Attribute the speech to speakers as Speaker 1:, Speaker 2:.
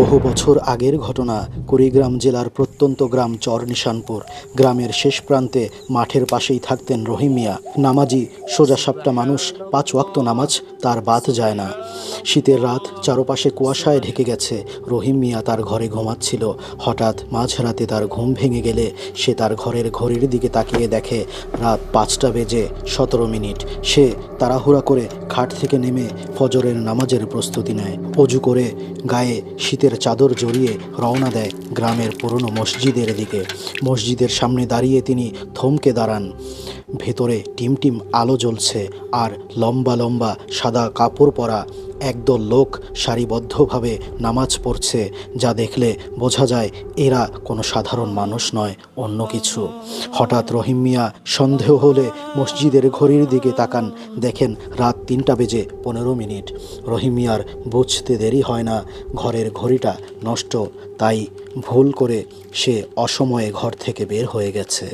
Speaker 1: বহু বছর আগের ঘটনা। কুড়িগ্রাম জেলার প্রত্যন্ত গ্রাম চর নিশানপুর। গ্রামের শেষ প্রান্তে মাঠের পাশেই থাকতেন রহিম মিয়া। নামাজি, সোজাসাপটা মানুষ, 5 ওয়াক্ত নামাজ তার বাদ যায় না। শীতের রাত, চারপাশে কুয়াশায় ঢেকে গেছে। রহিম মিয়া তার ঘরে ঘুমাচ্ছিল। হঠাৎ মাঝরাতে তার ঘুম ভেঙে গেলে সে তার ঘরের ঘড়ির দিকে তাকিয়ে দেখে রাত 5:17। সে তাড়াহুড়া করে খাট থেকে নেমে ফজরের নামাজের প্রস্তুতি নেয়। অজু করে গায়ে শীতের চাদর জড়িয়ে রওনা দেয় গ্রামের পুরনো মসজিদের দিকে। মসজিদের সামনে দাঁড়িয়ে তিনি থমকে দাঁড়ান। ভেতরে টিমটিম আলো জ্বলছে, আর লম্বা লম্বা সাদা কাপড় পরা একদল লোক সারিবদ্ধভাবে নামাজ পড়ছে, যা দেখলে বোঝা যায় এরা কোনো সাধারণ মানুষ নয়, অন্য কিছু। হঠাৎ রহিম মিয়া সন্দেহ হলে মসজিদের ঘড়ির দিকে তাকান। দেখেন রাত 3:15। রহিম মিয়ার বুঝতে দেরি হয় না, ঘরের ঘড়িটা নষ্ট। তাই ভুল করে সে অসময়ে ঘর থেকে বের হয়ে গেছে।